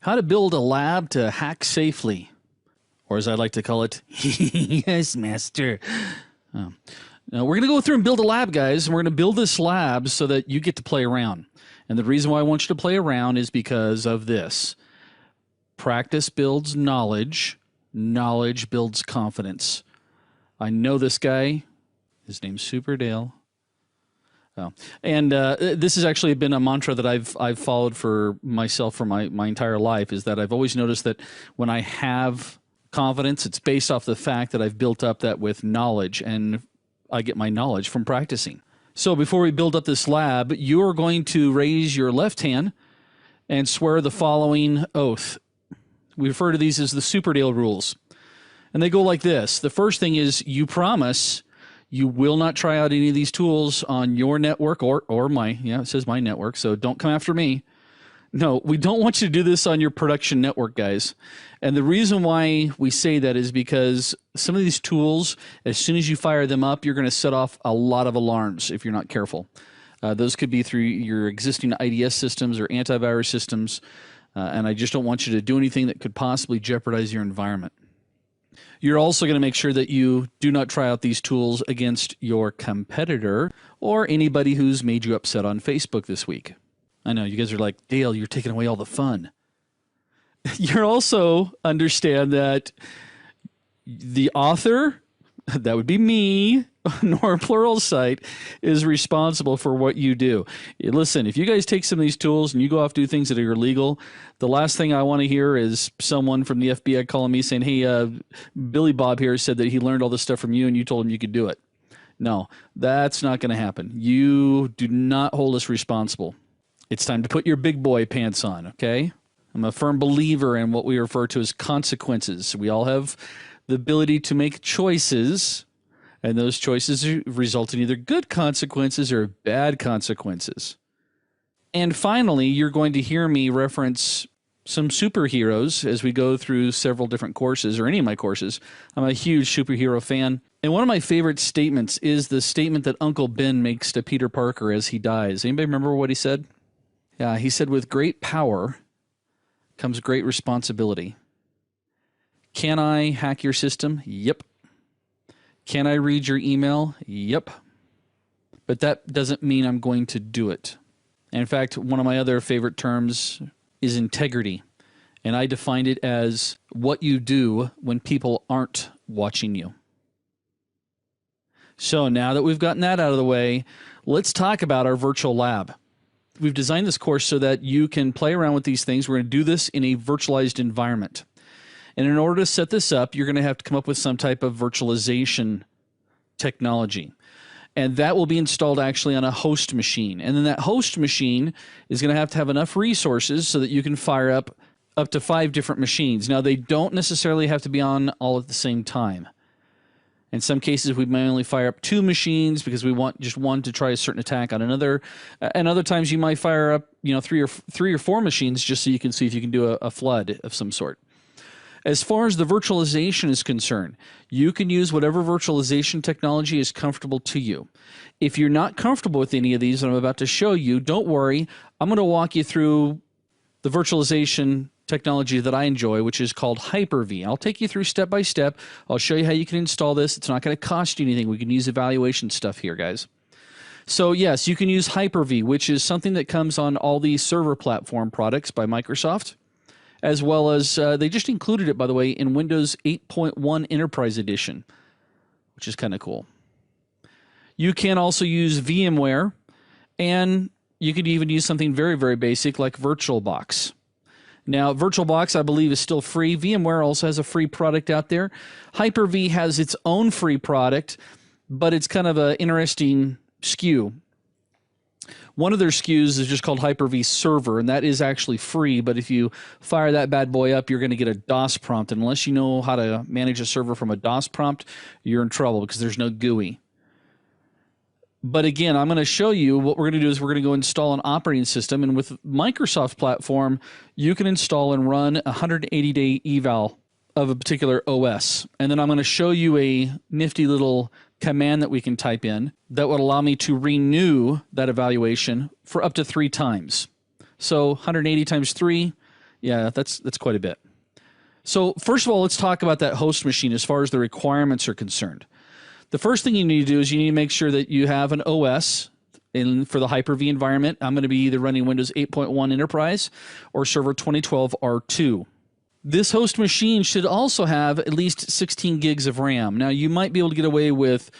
How to build a lab to hack safely, or as I like to call it, yes, master. Oh. Now, we're going to go through and build a lab, guys, and we're going to build this lab so that you get to play around. And the reason why I want you to play around is because of this. Practice builds knowledge. Knowledge builds confidence. I know this guy. His name's Superdale. Oh. And this has actually been a mantra that I've followed for myself for my entire life, is that I've always noticed that when I have confidence, it's based off the fact that I've built up that with knowledge, and I get my knowledge from practicing. So before we build up this lab, you are going to raise your left hand and swear the following oath. We refer to these as the Superdale rules. And they go like this. The first thing is you promise you will not try out any of these tools on your network or my, it says my network, so don't come after me. No, we don't want you to do this on your production network, guys. And the reason why we say that is because some of these tools, as soon as you fire them up, you're going to set off a lot of alarms if you're not careful. Those could be through your existing IDS systems or antivirus systems, and I just don't want you to do anything that could possibly jeopardize your environment. You're also going to make sure that you do not try out these tools against your competitor or anybody who's made you upset on Facebook this week. I know, you guys are like, Dale, you're taking away all the fun. You're also understand that the author, that would be me, nor plural site, is responsible for what you do. Listen, if you guys take some of these tools and you go off do things that are illegal, the last thing I want to hear is someone from the FBI calling me saying, hey, Billy Bob here said that he learned all this stuff from you and you told him you could do it. No, that's not going to happen. You do not hold us responsible. It's time to put your big boy pants on, okay? I'm a firm believer in what we refer to as consequences. We all have the ability to make choices, and those choices result in either good consequences or bad consequences. And finally, you're going to hear me reference some superheroes as we go through several different courses, or any of my courses. I'm a huge superhero fan. And one of my favorite statements is the statement that Uncle Ben makes to Peter Parker as he dies. Anybody remember what he said? Yeah, he said, with great power comes great responsibility. Can I hack your system? Yep. Can I read your email? Yep. But that doesn't mean I'm going to do it. In fact, one of my other favorite terms is integrity. And I defined it as what you do when people aren't watching you. So now that we've gotten that out of the way, let's talk about our virtual lab. We've designed this course so that you can play around with these things. We're going to do this in a virtualized environment. And in order to set this up, you're going to have to come up with some type of virtualization technology. And that will be installed actually on a host machine. And then that host machine is going to have enough resources so that you can fire up to 5 different machines. Now, they don't necessarily have to be on all at the same time. In some cases, we may only fire up 2 machines because we want just one to try a certain attack on another. And other times you might fire up, 3 or 4 machines just so you can see if you can do a flood of some sort. As far as the virtualization is concerned, you can use whatever virtualization technology is comfortable to you. If you're not comfortable with any of these that I'm about to show you, don't worry. I'm going to walk you through the virtualization technology that I enjoy, which is called Hyper-V. I'll take you through step by step. I'll show you how you can install this. It's not going to cost you anything. We can use evaluation stuff here, guys. So yes, you can use Hyper-V, which is something that comes on all these server platform products by Microsoft, as well as they just included it, by the way, in Windows 8.1 Enterprise Edition, which is kind of cool. You can also use VMware, and you could even use something very, very basic like VirtualBox. Now, VirtualBox, I believe, is still free. VMware also has a free product out there. Hyper-V has its own free product, but it's kind of an interesting SKU. One of their SKUs is just called Hyper-V Server, and that is actually free, but if you fire that bad boy up, you're going to get a DOS prompt. And unless you know how to manage a server from a DOS prompt, you're in trouble because there's no GUI. But again, I'm going to show you what we're going to do is we're going to go install an operating system. And with Microsoft platform, you can install and run a 180-day eval of a particular OS. And then I'm going to show you a nifty little command that we can type in that would allow me to renew that evaluation for up to 3 times. So 180 times 3 Yeah, that's quite a bit. So first of all, let's talk about that host machine as far as the requirements are concerned. The first thing you need to do is you need to make sure that you have an OS for the Hyper-V environment. I'm going to be either running Windows 8.1 Enterprise or Server 2012 R2. This host machine should also have at least 16 gigs of RAM. Now, you might be able to get away with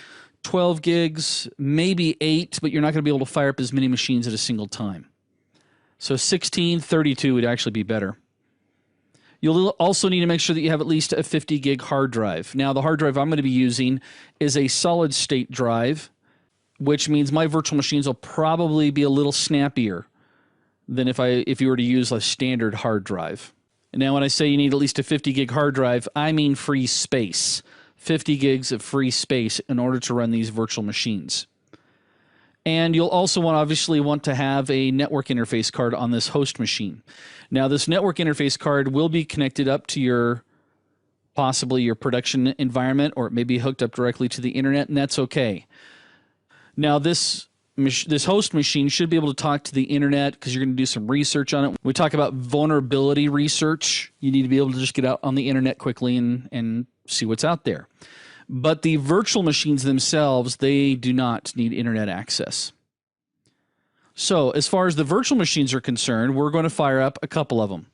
12 gigs, maybe 8, but you're not going to be able to fire up as many machines at a single time. So 16, 32 would actually be better. You'll also need to make sure that you have at least a 50 gig hard drive. Now, the hard drive I'm going to be using is a solid state drive, which means my virtual machines will probably be a little snappier than if you were to use a standard hard drive. And now, when I say you need at least a 50 gig hard drive, I mean free space. 50 gigs of free space in order to run these virtual machines. And you'll also obviously want to have a network interface card on this host machine. Now, this network interface card will be connected up to possibly your production environment, or it may be hooked up directly to the internet, and that's okay. Now, this host machine should be able to talk to the internet because you're going to do some research on it. We talk about vulnerability research. You need to be able to just get out on the internet quickly and see what's out there. But the virtual machines themselves, they do not need internet access. So as far as the virtual machines are concerned, we're going to fire up a couple of them.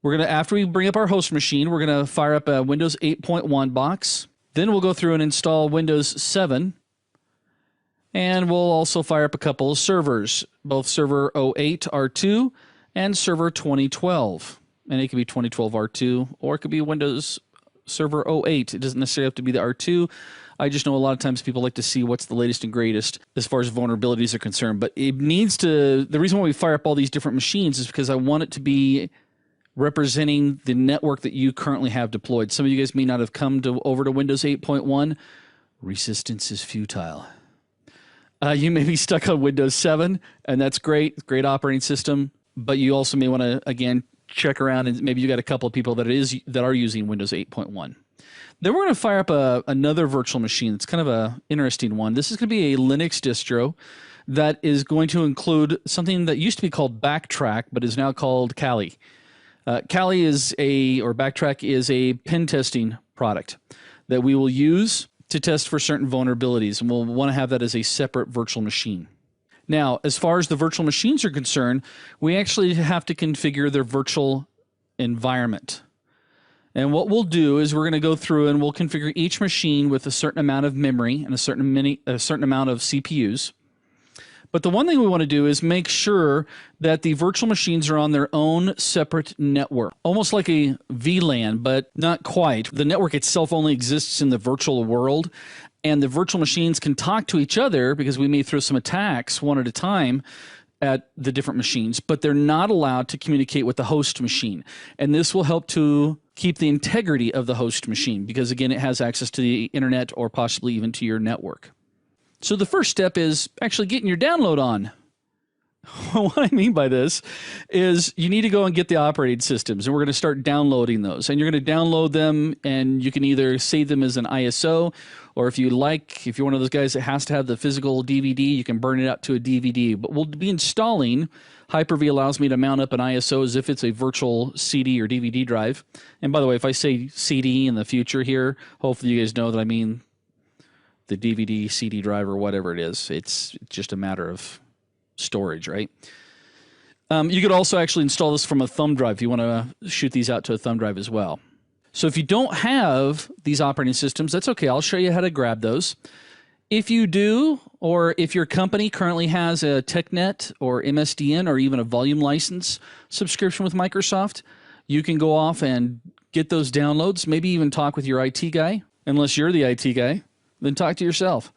After we bring up our host machine, we're going to fire up a Windows 8.1 box. Then we'll go through and install Windows 7. And we'll also fire up a couple of servers, both Server 08 R2 and Server 2012. And it could be 2012 R2, or it could be Windows Server 08. It doesn't necessarily have to be the R2. I just know a lot of times people like to see what's the latest and greatest as far as vulnerabilities are concerned. But it needs to, the reason why we fire up all these different machines is because I want it to be representing the network that you currently have deployed. Some of you guys may not have come over to Windows 8.1. Resistance is futile. You may be stuck on Windows 7, and that's great. Great operating system. But you also may want to, again, check around, and maybe you got a couple of people that are using Windows 8.1. Then we're going to fire up another virtual machine. It's kind of an interesting one. This is going to be a Linux distro that is going to include something that used to be called Backtrack, but is now called Kali. Kali or Backtrack is a pen testing product that we will use to test for certain vulnerabilities, and we'll want to have that as a separate virtual machine. Now, as far as the virtual machines are concerned, we actually have to configure their virtual environment. And what we'll do is we're going to go through and we'll configure each machine with a certain amount of memory and a certain amount of CPUs. But the one thing we want to do is make sure that the virtual machines are on their own separate network, almost like a VLAN, but not quite. The network itself only exists in the virtual world, and the virtual machines can talk to each other because we may throw some attacks one at a time at the different machines, but they're not allowed to communicate with the host machine. And this will help to keep the integrity of the host machine because, again, it has access to the internet or possibly even to your network. So the first step is actually getting your download on. What I mean by this is you need to go and get the operating systems, and we're going to start downloading those. And you're going to download them, and you can either save them as an ISO, or if you're one of those guys that has to have the physical DVD, you can burn it out to a DVD. But we'll be installing. Hyper-V allows me to mount up an ISO as if it's a virtual CD or DVD drive. And by the way, if I say CD in the future here, hopefully you guys know that I mean the DVD, CD drive, or whatever it is. It's just a matter of storage, right? You could also actually install this from a thumb drive if you want to shoot these out to a thumb drive as well. So if you don't have these operating systems, that's okay. I'll show you how to grab those. If you do, or if your company currently has a TechNet or MSDN or even a volume license subscription with Microsoft, you can go off and get those downloads, maybe even talk with your IT guy. Unless you're the IT guy, then talk to yourself.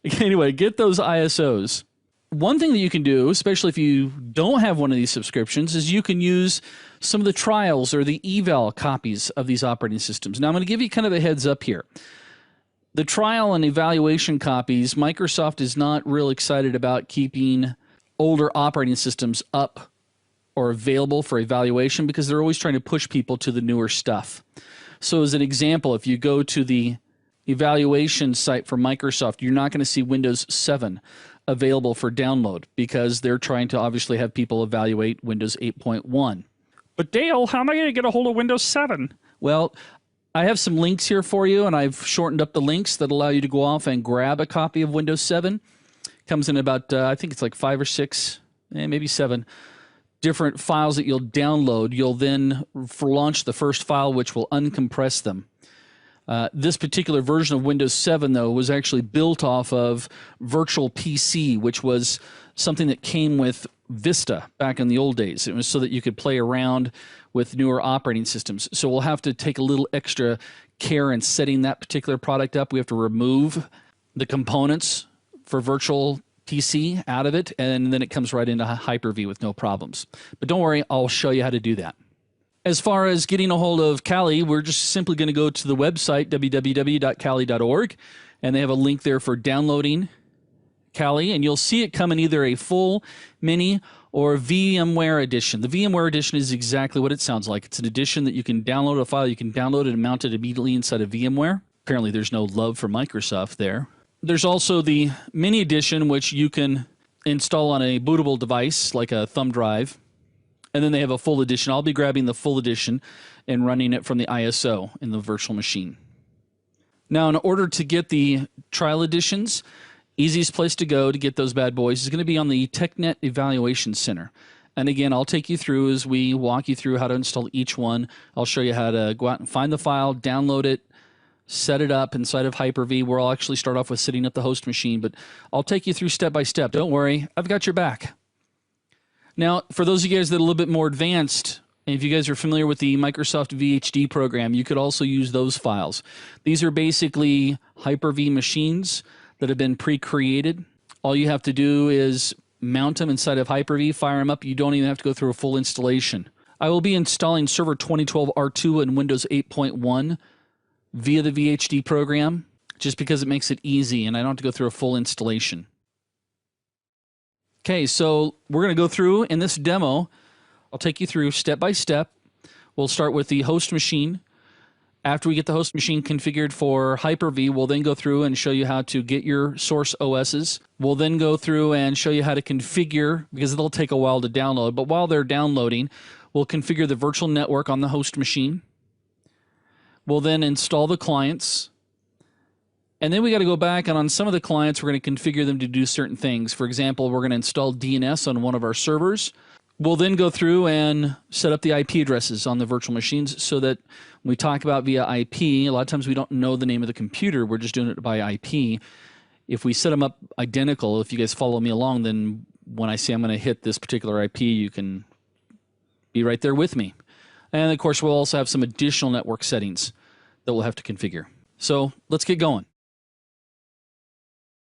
Anyway, get those ISOs. One thing that you can do, especially if you don't have one of these subscriptions, is you can use some of the trials or the eval copies of these operating systems. Now, I'm going to give you kind of a heads up here. The trial and evaluation copies, Microsoft is not real excited about keeping older operating systems up or available for evaluation because they're always trying to push people to the newer stuff. So as an example, if you go to the evaluation site for Microsoft, you're not going to see Windows 7 available for download because they're trying to obviously have people evaluate Windows 8.1. But Dale, how am I going to get a hold of Windows 7? Well, I have some links here for you, and I've shortened up the links that allow you to go off and grab a copy of Windows 7. Comes in about, I think it's like 5 or 6, maybe 7 different files that you'll download. You'll then launch the first file, which will uncompress them. This particular version of Windows 7, though, was actually built off of Virtual PC, which was something that came with Vista back in the old days. It was so that you could play around with newer operating systems. So we'll have to take a little extra care in setting that particular product up. We have to remove the components for Virtual PC out of it, and then it comes right into Hyper-V with no problems. But don't worry, I'll show you how to do that. As far as getting a hold of Kali, we're just simply going to go to the website, www.kali.org, and they have a link there for downloading Kali, and you'll see it come in either a full, mini, or VMware edition. The VMware edition is exactly what it sounds like. It's an edition that you can download a file, you can download it and mount it immediately inside of VMware. Apparently there's no love for Microsoft there. There's also the mini edition, which you can install on a bootable device, like a thumb drive. And then they have a full edition. I'll be grabbing the full edition and running it from the ISO in the virtual machine. Now, in order to get the trial editions, easiest place to go to get those bad boys is going to be on the TechNet Evaluation Center. And again, I'll take you through as we walk you through how to install each one. I'll show you how to go out and find the file, download it, set it up inside of Hyper-V, where I'll actually start off with setting up the host machine, but I'll take you through step by step. Don't worry, I've got your back. Now, for those of you guys that are a little bit more advanced, and if you guys are familiar with the Microsoft VHD program, you could also use those files. These are basically Hyper-V machines that have been pre-created. All you have to do is mount them inside of Hyper-V, fire them up. You don't even have to go through a full installation. I will be installing Server 2012 R2 and Windows 8.1 via the VHD program, just because it makes it easy and I don't have to go through a full installation. Okay, so we're going to go through in this demo. I'll take you through step by step. We'll start with the host machine. After we get the host machine configured for Hyper-V, we'll then go through and show you how to get your source OSs. We'll then go through and show you how to configure, because it'll take a while to download, but while they're downloading, we'll configure the virtual network on the host machine. We'll then install the clients. And then we got to go back, and on some of the clients, we're going to configure them to do certain things. For example, we're going to install DNS on one of our servers. We'll then go through and set up the IP addresses on the virtual machines so that when we talk about via IP, a lot of times we don't know the name of the computer. We're just doing it by IP. If we set them up identical, if you guys follow me along, then when I say I'm going to hit this particular IP, you can be right there with me. And of course, we'll also have some additional network settings that we'll have to configure. So let's get going.